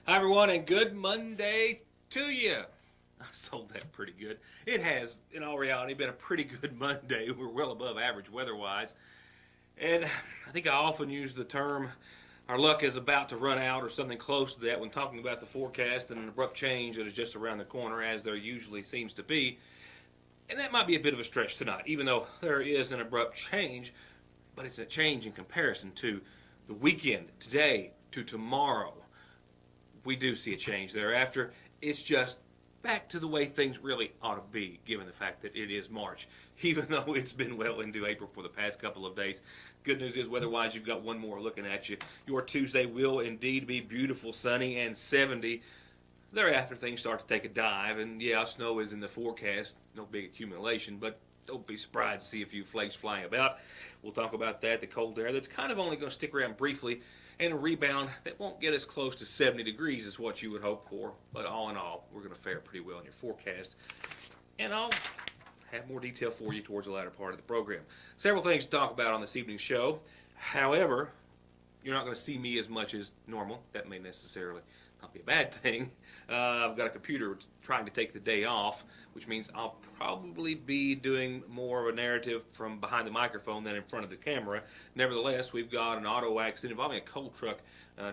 Hi, everyone, and good Monday to you. I sold that pretty good. It has, in all reality, been a pretty good Monday. We're well above average weather-wise. And I think I often use the term, our luck is about to run out or something close to that when talking about the forecast and an abrupt change that is just around the corner, as there usually seems to be. And that might be a bit of a stretch tonight, even though there is an abrupt change, but it's a change in comparison to the weekend, today to tomorrow. We do see a change thereafter. It's just back to the way things really ought to be, given the fact that it is March, even though it's been well into April for the past couple of days. Good news is, weather-wise, you've got one more looking at you. Your Tuesday will indeed be beautiful, sunny, and 70. Thereafter, things start to take a dive, and yeah, snow is in the forecast. No big accumulation, but don't be surprised to see a few flakes flying about. We'll talk about that, the cold air that's kind of only going to stick around briefly, and a rebound that won't get as close to 70 degrees is what you would hope for. But all in all, we're going to fare pretty well in your forecast. And I'll have more detail for you towards the latter part of the program. Several things to talk about on this evening's show. However, you're not going to see me as much as normal. That may necessarily not be a bad thing. I've got a computer trying to take the day off, which means I'll probably be doing more of a narrative from behind the microphone than in front of the camera. Nevertheless, we've got an auto accident involving a coal truck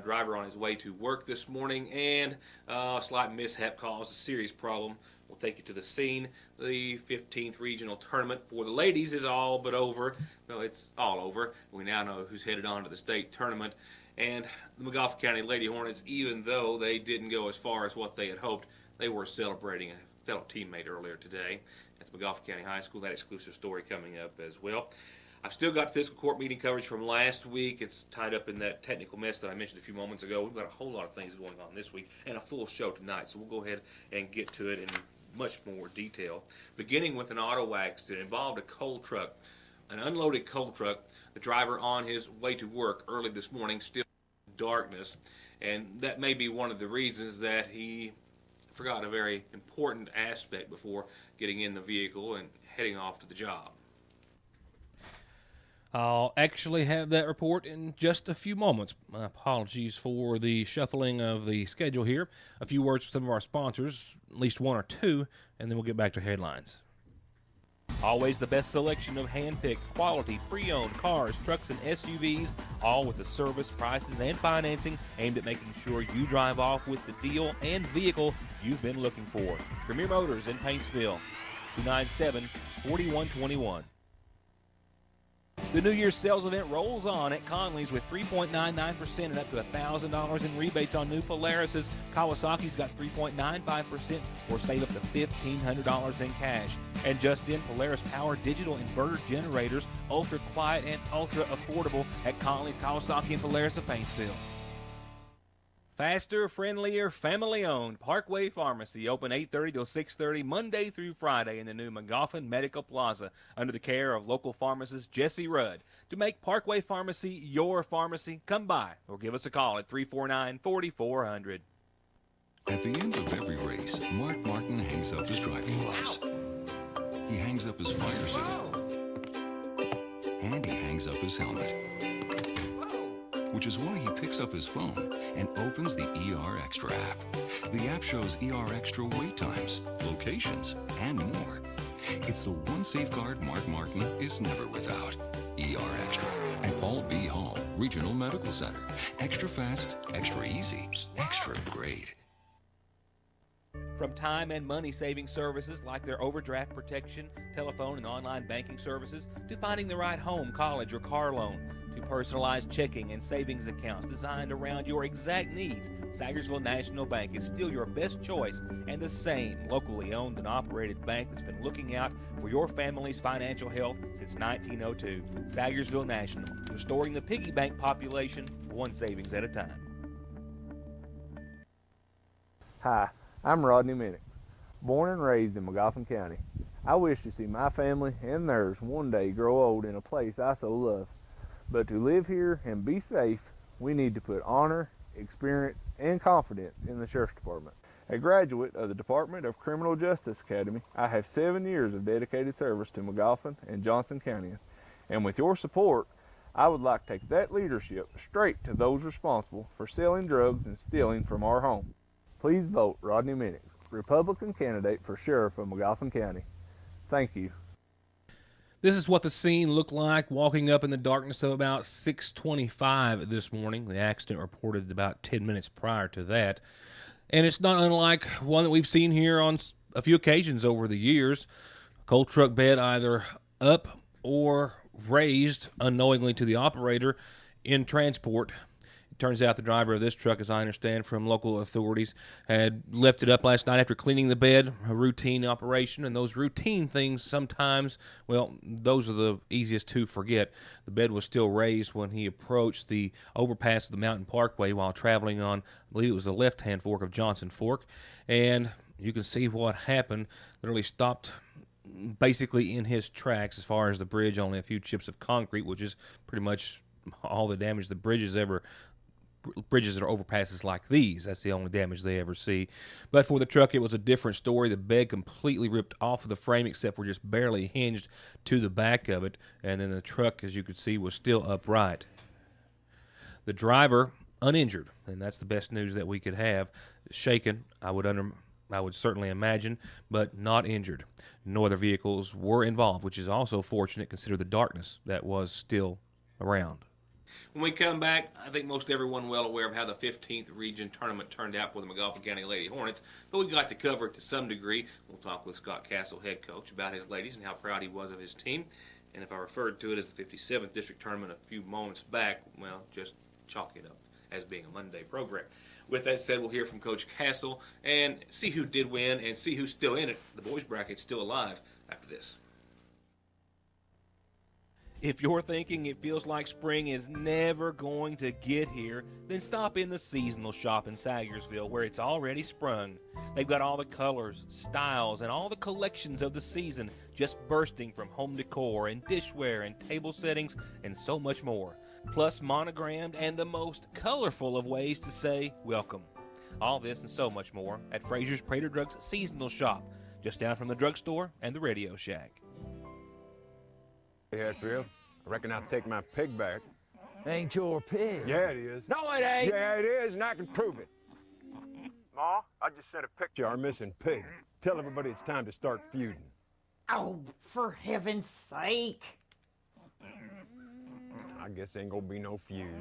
driver on his way to work this morning, and a slight mishap caused a serious problem. We'll take you to the scene. The 15th regional tournament for the ladies is all but over. Well, it's all over. We now know who's headed on to the state tournament. And the McGoffin County Lady Hornets, even though they didn't go as far as what they had hoped, they were celebrating a fellow teammate earlier today at the McGoffin County High School. That exclusive story coming up as well. I've still got fiscal court meeting coverage from last week. It's tied up in that technical mess that I mentioned a few moments ago. We've got a whole lot of things going on this week and a full show tonight, so we'll go ahead and get to it in much more detail. Beginning with an auto accident involved a coal truck, an unloaded coal truck. The driver on his way to work early this morning, still in darkness, and that may be one of the reasons that he forgot a very important aspect before getting in the vehicle and heading off to the job. I'll actually have that report in just a few moments. My apologies for the shuffling of the schedule here. A few words from some of our sponsors, at least one or two, and then we'll get back to headlines. Always the best selection of hand-picked, quality, pre-owned cars, trucks, and SUVs, all with the service, prices, and financing aimed at making sure you drive off with the deal and vehicle you've been looking for. Premier Motors in Paintsville, 297-4121. The New Year's sales event rolls on at Conley's with 3.99% and up to $1,000 in rebates on new Polarises. Kawasaki's got 3.95% or save up to $1,500 in cash. And just in, Polaris Power digital inverter generators, ultra quiet and ultra affordable at Conley's, Kawasaki, and Polaris of Paintsville. Faster, friendlier, family-owned Parkway Pharmacy, open 8:30 till 6:30 Monday through Friday in the new McGoffin Medical Plaza under the care of local pharmacist Jesse Rudd. To make Parkway Pharmacy your pharmacy, come by or give us a call at 349-4400. At the end of every race, Mark Martin hangs up his driving gloves. He hangs up his fire suit. And he hangs up his helmet. Which is why he picks up his phone and opens the ER Extra app. The app shows ER Extra wait times, locations, and more. It's the one safeguard Mark Martin is never without. ER Extra at Paul B. Hall Regional Medical Center. Extra fast, extra easy, extra great. From time and money saving services like their overdraft protection, telephone and online banking services, to finding the right home, college, or car loan, to personalized checking and savings accounts designed around your exact needs, Sagersville National Bank is still your best choice and the same locally owned and operated bank that's been looking out for your family's financial health since 1902. Sagersville National, restoring the piggy bank population one savings at a time. Hi, I'm Rodney Minix, born and raised in McGoffin County. I wish to see my family and theirs one day grow old in a place I so love. But to live here and be safe, we need to put honor, experience, and confidence in the Sheriff's Department. A graduate of the Department of Criminal Justice Academy, I have 7 years of dedicated service to McGoffin and Johnson counties. And with your support, I would like to take that leadership straight to those responsible for selling drugs and stealing from our home. Please vote Rodney Minix, Republican candidate for sheriff of McGoffin County. Thank you. This is what the scene looked like walking up in the darkness of about 6:25 this morning. The accident reported about 10 minutes prior to that. And it's not unlike one that we've seen here on a few occasions over the years. A coal truck bed either up or raised unknowingly to the operator in transport. It turns out the driver of this truck, as I understand from local authorities, had left it up last night after cleaning the bed, a routine operation, and those routine things sometimes, well, those are the easiest to forget. The bed was still raised when he approached the overpass of the Mountain Parkway while traveling on, I believe it was the left-hand fork of Johnson Fork, and you can see what happened. Literally stopped basically in his tracks as far as the bridge, only a few chips of concrete, which is pretty much all the damage the bridges that are overpasses like these. That's the only damage they ever see. But for the truck, it was a different story. The bed completely ripped off of the frame except for just barely hinged to the back of it. And then the truck, as you could see, was still upright. The driver, uninjured, and that's the best news that we could have. Shaken, I would certainly imagine, but not injured. No other vehicles were involved, which is also fortunate considering the darkness that was still around. When we come back, I think most everyone well aware of how the 15th region tournament turned out for the McGoffin County Lady Hornets, but we got to cover it to some degree. We'll talk with Scott Castle, head coach, about his ladies and how proud he was of his team. And if I referred to it as the 57th district tournament a few moments back, well, just chalk it up as being a Monday program. With that said, we'll hear from Coach Castle and see who did win and see who's still in it. The boys bracket's still alive after this. If you're thinking it feels like spring is never going to get here, then stop in the seasonal shop in Sagersville where it's already sprung. They've got all the colors, styles, and all the collections of the season just bursting from home decor and dishware and table settings and so much more. Plus monogrammed and the most colorful of ways to say welcome. All this and so much more at Fraser's Prater Drugs Seasonal Shop, just down from the drugstore and the Radio Shack. Hey, Hatfield, I reckon I'll take my pig back. Ain't your pig. Yeah, it is. No, it ain't. Yeah, it is, and I can prove it. Ma, I just sent a picture of our missing pig. Tell everybody it's time to start feuding. Oh, for heaven's sake. I guess ain't gonna be no feud.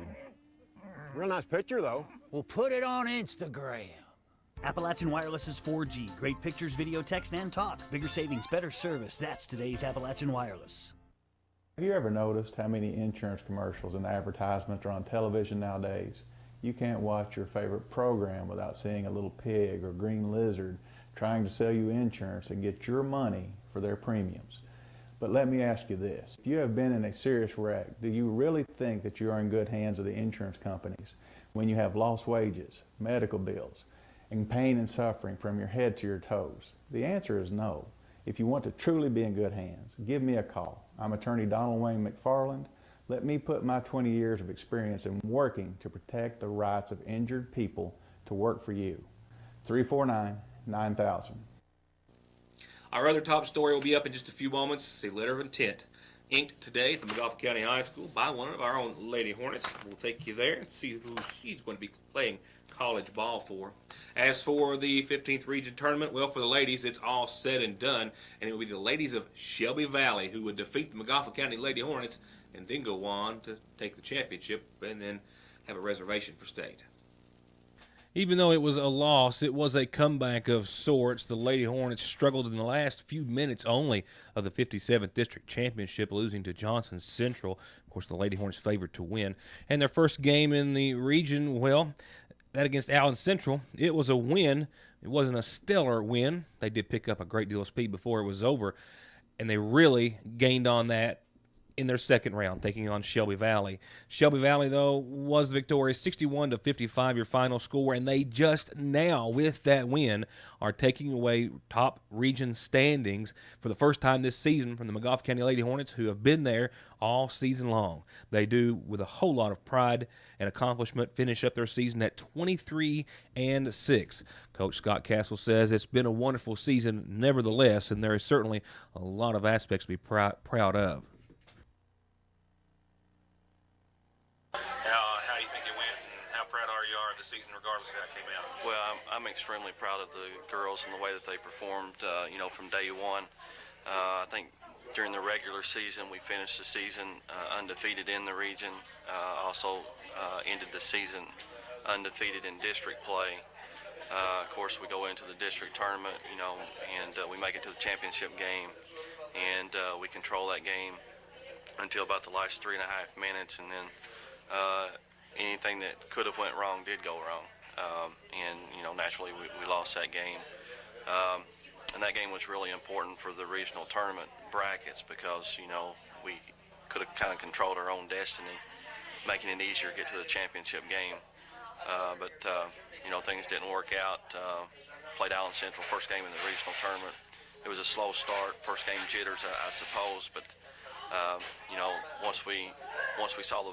Real nice picture, though. We'll put it on Instagram. Appalachian Wireless is 4G. Great pictures, video, text, and talk. Bigger savings, better service. That's today's Appalachian Wireless. Have you ever noticed how many insurance commercials and advertisements are on television nowadays? You can't watch your favorite program without seeing a little pig or green lizard trying to sell you insurance and get your money for their premiums. But let me ask you this. If you have been in a serious wreck, do you really think that you are in good hands of the insurance companies when you have lost wages, medical bills, and pain and suffering from your head to your toes? The answer is no. If you want to truly be in good hands, give me a call. I'm attorney Donald Wayne McFarland. Let me put my 20 years of experience in working to protect the rights of injured people to work for you. 349-9000. Our other top story will be up in just a few moments. A letter of intent inked today at the McGoffin County High School by one of our own Lady Hornets. We'll take you there and see who she's going to be playing college ball for. As for the 15th region tournament, well, for the ladies, it's all said and done, and it will be the ladies of Shelby Valley who would defeat the McGoffin County Lady Hornets and then go on to take the championship and then have a reservation for state. Even though it was a loss, it was a comeback of sorts. The Lady Hornets struggled in the last few minutes only of the 57th District Championship, losing to Johnson Central. Of course, the Lady Hornets favored to win. And their first game in the region, well, that against Allen Central, it was a win. It wasn't a stellar win. They did pick up a great deal of speed before it was over, and they really gained on that in their second round, taking on Shelby Valley. Shelby Valley, though, was victorious, 61-55 your final score, and they just now, with that win, are taking away top region standings for the first time this season from the McGoffin County Lady Hornets, who have been there all season long. They do, with a whole lot of pride and accomplishment, finish up their season at 23-6. Coach Scott Castle says it's been a wonderful season nevertheless, and there is certainly a lot of aspects to be proud of. you are this season, regardless of how it came out? Well, I'm extremely proud of the girls and the way that they performed, from day one. I think during the regular season, we finished the season undefeated in the region. Also ended the season undefeated in district play. Of course, we go into the district tournament, and we make it to the championship game, and we control that game until about the last 3.5 minutes, and then anything that could have went wrong did go wrong, and naturally we lost that game. And that game was really important for the regional tournament brackets because we could have kind of controlled our own destiny, making it easier to get to the championship game. But things didn't work out. Played Allen Central first game in the regional tournament. It was a slow start, first game jitters, I suppose. But once we saw the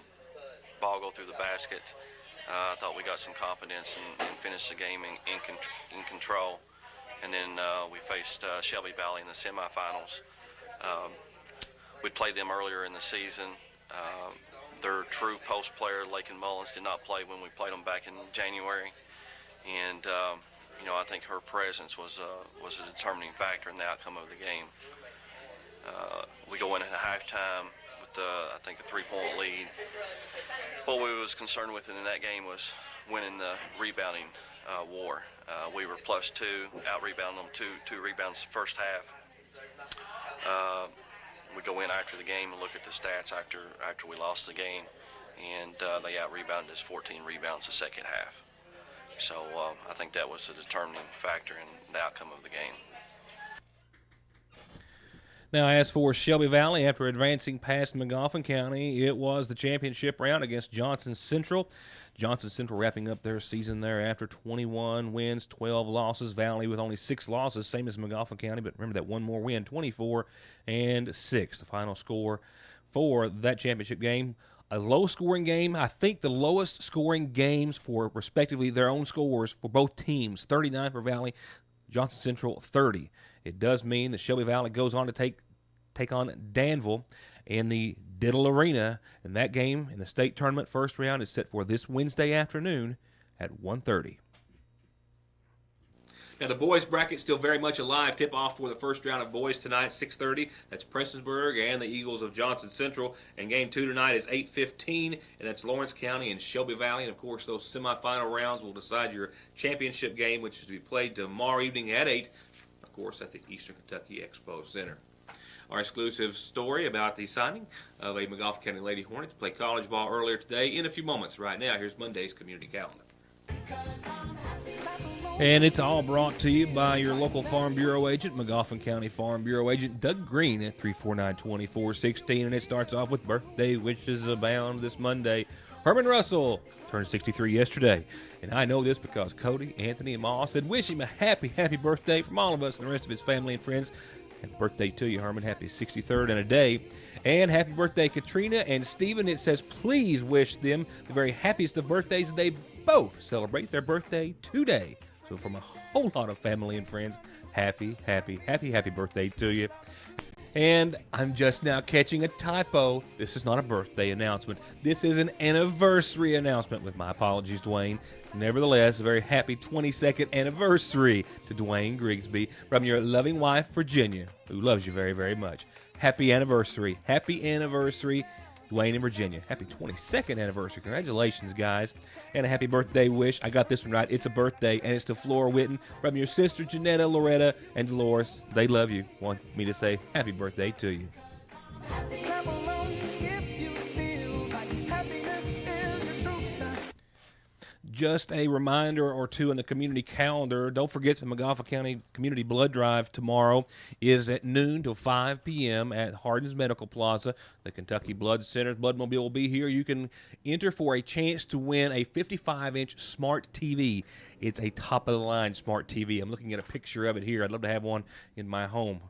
ball go through the basket, I thought we got some confidence and finished the game in control. And then we faced Shelby Valley in the semifinals. We'd played them earlier in the season. Their true post player, Lakin Mullins, did not play when we played them back in January, and I think her presence was a determining factor in the outcome of the game. We go in at halftime with I think a 3-point lead. What we was concerned with in that game was winning the rebounding war. We were +2, out-rebounded them two rebounds the first half. We go in after the game and look at the stats after we lost the game, and they out-rebounded us 14 rebounds the second half. So I think that was a determining factor in the outcome of the game. Now, as for Shelby Valley, after advancing past McGoffin County, it was the championship round against Johnson Central. Johnson Central wrapping up their season there after 21 wins, 12 losses. Valley with only 6 losses, same as McGoffin County, but remember that one more win, 24-6. The final score for that championship game. A low-scoring game. I think the lowest scoring games for, respectively, their own scores for both teams. 39 for Valley, Johnson Central 30. It does mean that Shelby Valley goes on to take on Danville in the Diddle Arena, and that game in the state tournament first round is set for this Wednesday afternoon at 1:30. Now, the boys' bracket still very much alive. Tip-off for the first round of boys tonight, 6:30. That's Prestonsburg and the Eagles of Johnson Central. And game 2 tonight is 8:15, and that's Lawrence County and Shelby Valley. And, of course, those semifinal rounds will decide your championship game, which is to be played tomorrow evening at 8, of course, at the Eastern Kentucky Expo Center. Our exclusive story about the signing of a McGoffin County Lady Hornet to play college ball earlier today in a few moments. Right now, here's Monday's community calendar. And it's all brought to you by your local Farm Bureau agent, McGoffin County Farm Bureau agent Doug Green at 349-2416. And it starts off with birthday wishes abound this Monday. Herman Russell turned 63 yesterday. And I know this because Cody, Anthony, and Ma said wish him a happy, happy birthday from all of us and the rest of his family and friends. Happy birthday to you, Herman. Happy 63rd and a day. And happy birthday, Katrina and Stephen. It says please wish them the very happiest of birthdays. They both celebrate their birthday today. So from a whole lot of family and friends, happy, happy, happy, happy birthday to you. And I'm just now catching a typo. This is not a birthday announcement. This is an anniversary announcement, with my apologies, Dwayne. Nevertheless, a very happy 22nd anniversary to Dwayne Grigsby from your loving wife, Virginia, who loves you very, very much. Happy anniversary. Happy anniversary, Dwayne and Virginia. Happy 22nd anniversary. Congratulations, guys. And a happy birthday wish. I got this one right. It's a birthday, and it's to Flora Witten from your sister, Janetta, Loretta, and Dolores. They love you. Want me to say happy birthday to you. Just a reminder or two on the community calendar. Don't forget the McGoffin County Community Blood Drive tomorrow is at noon till 5 p.m. at Hardin's Medical Plaza. The Kentucky Blood Center's Bloodmobile will be here. You can enter for a chance to win a 55-inch smart TV. It's a top-of-the-line smart TV. I'm looking at a picture of it here. I'd love to have one in my home.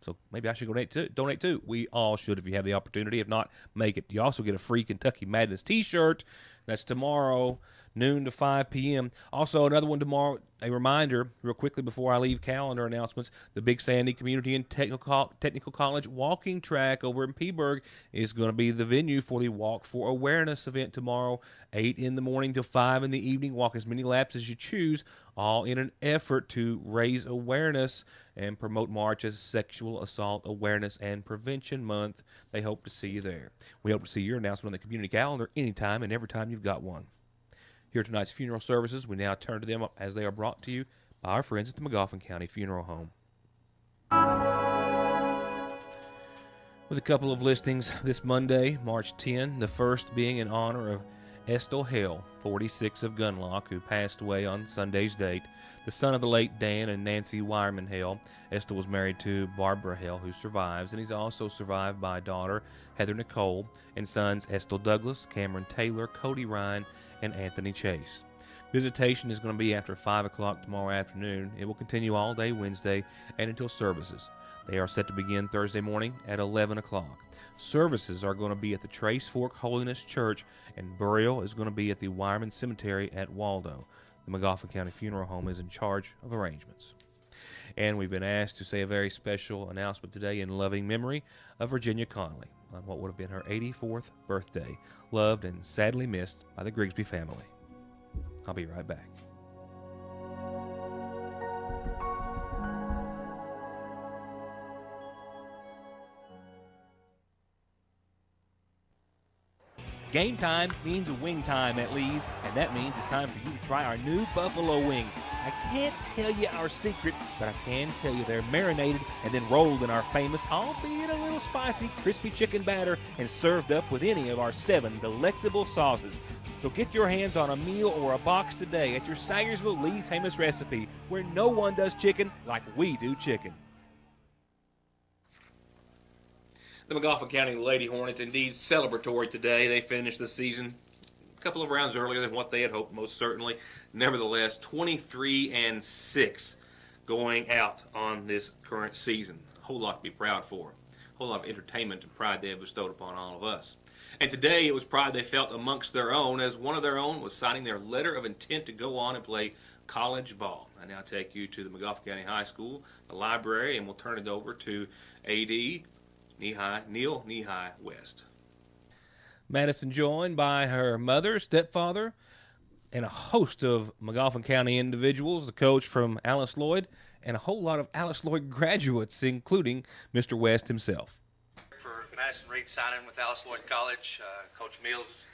So maybe I should donate too. We all should if you have the opportunity. If not, make it. You also get a free Kentucky Madness T-shirt. That's tomorrow, noon to 5 p.m. Also, another one tomorrow, a reminder, real quickly before I leave calendar announcements, the Big Sandy Community and Technical College walking track over in Peaburg is going to be the venue for the Walk for Awareness event tomorrow, 8 in the morning till 5 in the evening. Walk as many laps as you choose, all in an effort to raise awareness and promote March as Sexual Assault Awareness and Prevention Month. They hope to see you there. We hope to see your announcement on the community calendar anytime and every time you've got one. Here are tonight's funeral services. We now turn to them as they are brought to you by our friends at the McGoffin County Funeral Home. With a couple of listings this Monday, March 10, the first being in honor of Estill Hale, 46 of Gunlock, who passed away on Sunday's date, the son of the late Dan and Nancy Wireman Hale. Estill was married to Barbara Hale, who survives, and he's also survived by daughter Heather Nicole and sons Estill Douglas, Cameron Taylor, Cody Ryan, and Anthony Chase. Visitation is going to be after 5 o'clock tomorrow afternoon. It will continue all day Wednesday and until services. They are set to begin Thursday morning at 11 o'clock. Services are going to be at the Trace Fork Holiness Church, and burial is going to be at the Wireman Cemetery at Waldo. The McGoffin County Funeral Home is in charge of arrangements. And we've been asked to say a very special announcement today in loving memory of Virginia Connolly on what would have been her 84th birthday, loved and sadly missed by the Grigsby family. I'll be right back. Game time means wing time at Lee's, and that means it's time for you to try our new buffalo wings. I can't tell you our secret, but I can tell you they're marinated and then rolled in our famous, albeit a little spicy, crispy chicken batter and served up with any of our 7 delectable sauces. So get your hands on a meal or a box today at your Sayersville Lee's famous recipe, where no one does chicken like we do chicken. The McGoffin County Lady Hornets indeed celebratory today. They finished the season a couple of rounds earlier than what they had hoped, most certainly. Nevertheless, 23-6 going out on this current season. A whole lot to be proud for. A whole lot of entertainment and pride they have bestowed upon all of us. And today it was pride they felt amongst their own, as one of their own was signing their letter of intent to go on and play college ball. I now take you to the McGoffin County High School, the library, and we'll turn it over to A.D. Neil Knee-High West. Madison joined by her mother, stepfather, and a host of McGoffin County individuals, the coach from Alice Lloyd, and a whole lot of Alice Lloyd graduates, including Mr. West himself. For Madison Reed signing with Alice Lloyd College, Coach Mills,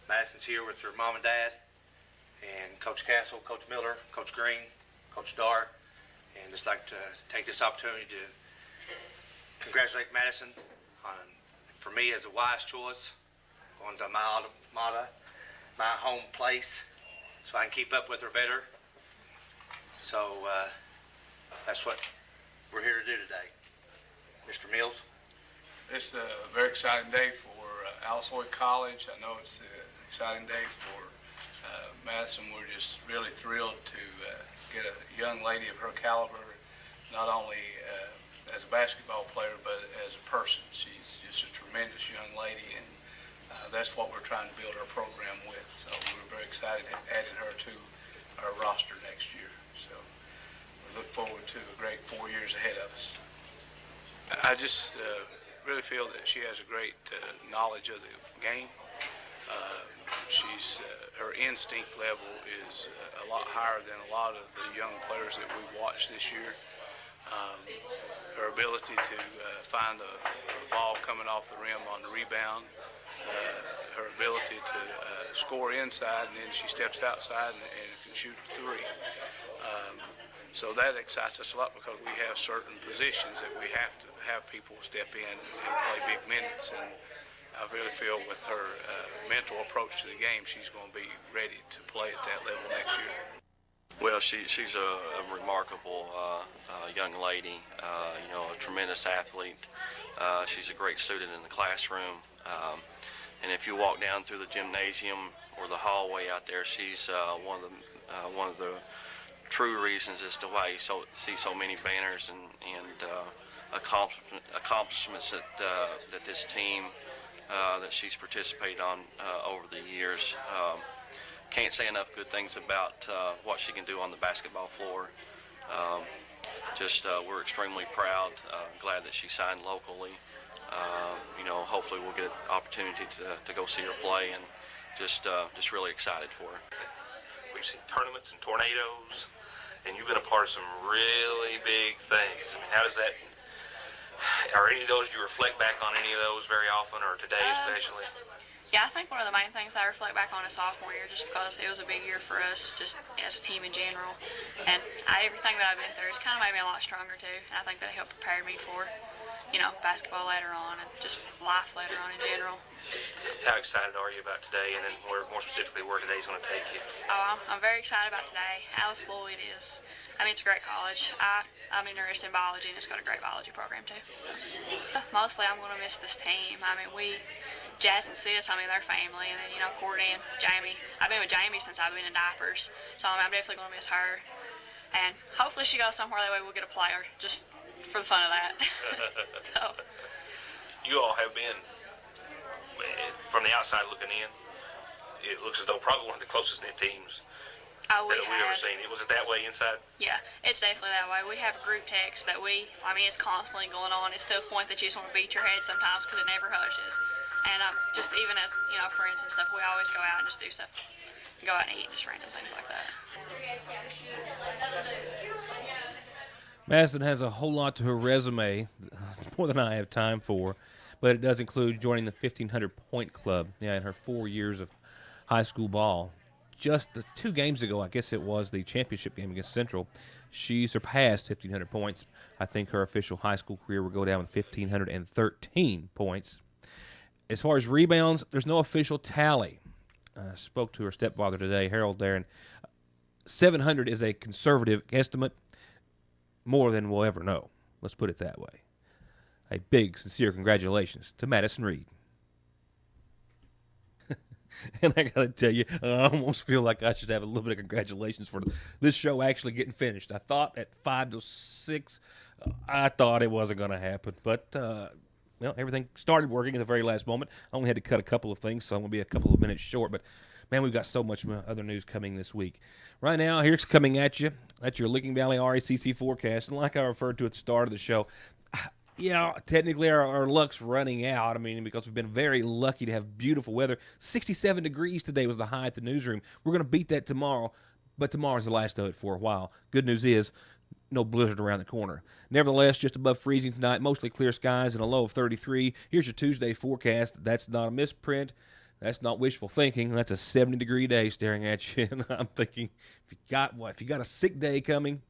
Madison's here with her mom and dad, and Coach Castle, Coach Miller, Coach Green, Coach Darr, and just like to take this opportunity to congratulate Madison on, for me, as a wise choice, going to my home place, so I can keep up with her better. So that's what we're here to do today. Mr. Mills? It's a very exciting day for Alice Lloyd College. I know it's an exciting day for Madison. We're just really thrilled to get a young lady of her caliber, not only as a basketball player, but as a person. She's just a tremendous young lady, and that's what we're trying to build our program with. So we're very excited adding her to our roster next year. So we look forward to a great 4 years ahead of us. I just really feel that she has a great knowledge of the game. Her instinct level is a lot higher than a lot of the young players that we've watched this year. Her ability to find a ball coming off the rim on the rebound, her ability to score inside, and then she steps outside and can shoot the three. So that excites us a lot, because we have certain positions that we have to have people step in and play big minutes. And I really feel with her mental approach to the game, she's going to be ready to play at that level next year. Well, she's a remarkable young lady, a tremendous athlete. She's a great student in the classroom. And if you walk down through the gymnasium or the hallway out there, she's one of the true reasons as to why you see so many banners and accomplishments that this team that she's participated on over the years. can't say enough good things about what she can do on the basketball floor. We're extremely proud, glad that she signed locally. Hopefully we'll get an opportunity to go see her play, and just really excited for her. We've seen tournaments and tornadoes, and you've been a part of some really big things. I mean, how does that, are any of those, do you reflect back on any of those very often, or today especially? Yeah, I think one of the main things I reflect back on is sophomore year, just because it was a big year for us, just as a team in general. And everything that I've been through has kind of made me a lot stronger too. And I think that helped prepare me for, basketball later on and just life later on in general. How excited are you about today, and then more specifically where today's going to take you? Oh, I'm very excited about today. Alice Lloyd is, it's a great college. I'm interested in biology, and it's got a great biology program too. So, mostly I'm going to miss this team. Jazz and Sis, they're family, and then, Courtney and Jamie. I've been with Jamie since I've been in diapers, so I'm definitely going to miss her. And hopefully she goes somewhere, that way we'll get a player, just for the fun of that. So. You all have been, from the outside looking in, it looks as though probably one of the closest knit teams that we've ever seen. Was it that way inside? Yeah, it's definitely that way. We have a group text that it's constantly going on. It's to a point that you just want to beat your head sometimes because it never hushes. And just even as, friends and stuff, we always go out and just do stuff. Go out and eat, just random things like that. Madison has a whole lot to her resume, more than I have time for, but it does include joining the 1,500-point club in her 4 years of high school ball. Just 2 games ago, I guess it was the championship game against Central, she surpassed 1,500 points. I think her official high school career will go down with 1,513 points. As far as rebounds, there's no official tally. I spoke to her stepfather today, Harold, there, and 700 is a conservative estimate, more than we'll ever know. Let's put it that way. A big, sincere congratulations to Madison Reed. And I got to tell you, I almost feel like I should have a little bit of congratulations for this show actually getting finished. I thought at 5 to 6, I thought it wasn't going to happen, but everything started working at the very last moment. I only had to cut a couple of things, so I'm going to be a couple of minutes short. But, man, we've got so much other news coming this week. Right now, here's coming at you. That's your Licking Valley RACC forecast. And like I referred to at the start of the show, technically our luck's running out. Because we've been very lucky to have beautiful weather. 67 degrees today was the high at the newsroom. We're going to beat that tomorrow, but tomorrow's the last of it for a while. Good news is, no blizzard around the corner. Nevertheless, just above freezing tonight, mostly clear skies and a low of 33. Here's your Tuesday forecast. That's not a misprint. That's not wishful thinking. That's a 70-degree day staring at you. And I'm thinking, if you got a sick day coming,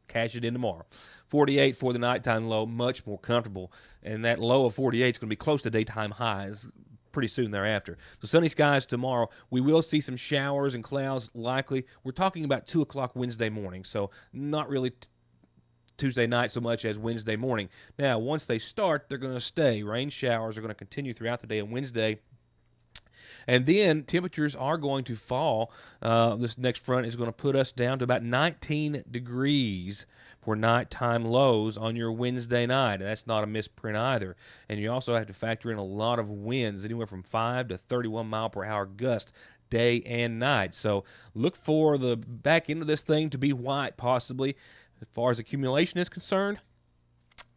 cash it in tomorrow. 48 for the nighttime low, much more comfortable. And that low of 48 is going to be close to daytime highs pretty soon thereafter. So sunny skies tomorrow. We will see some showers and clouds likely. We're talking about 2 o'clock Wednesday morning, so not really Tuesday night so much as Wednesday morning. Now, once they start, they're going to stay. Rain showers are going to continue throughout the day on Wednesday. And then temperatures are going to fall. This next front is going to put us down to about 19 degrees for nighttime lows on your Wednesday night. And that's not a misprint either. And you also have to factor in a lot of winds, anywhere from 5 to 31 mile per hour gusts day and night. So look for the back end of this thing to be white possibly. As far as accumulation is concerned,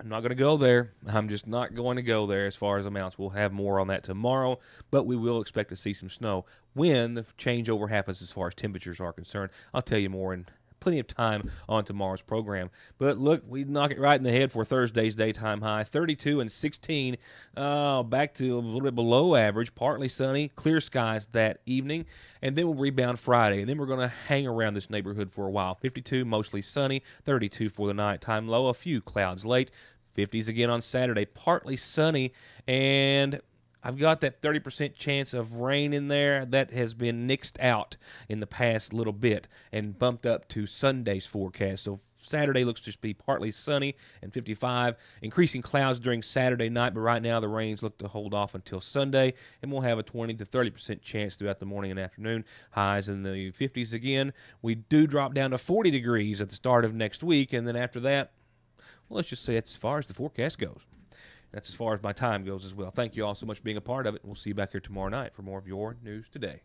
I'm not going to go there. I'm just not going to go there as far as amounts. We'll have more on that tomorrow, but we will expect to see some snow when the changeover happens as far as temperatures are concerned. I'll tell you more in plenty of time on tomorrow's program. But look, we knock it right in the head for Thursday's daytime high, 32 and 16, back to a little bit below average, partly sunny, clear skies that evening, and then we'll rebound Friday, and then we're going to hang around this neighborhood for a while. 52, mostly sunny, 32 for the nighttime low, a few clouds late, 50s again on Saturday, partly sunny, and I've got that 30% chance of rain in there that has been nixed out in the past little bit and bumped up to Sunday's forecast. So Saturday looks to be partly sunny and 55. Increasing clouds during Saturday night, but right now the rains look to hold off until Sunday, and we'll have a 20 to 30% chance throughout the morning and afternoon. Highs in the 50s again. We do drop down to 40 degrees at the start of next week, and then after that, well, let's just say that's as far as the forecast goes. That's as far as my time goes as well. Thank you all so much for being a part of it. We'll see you back here tomorrow night for more of your news today.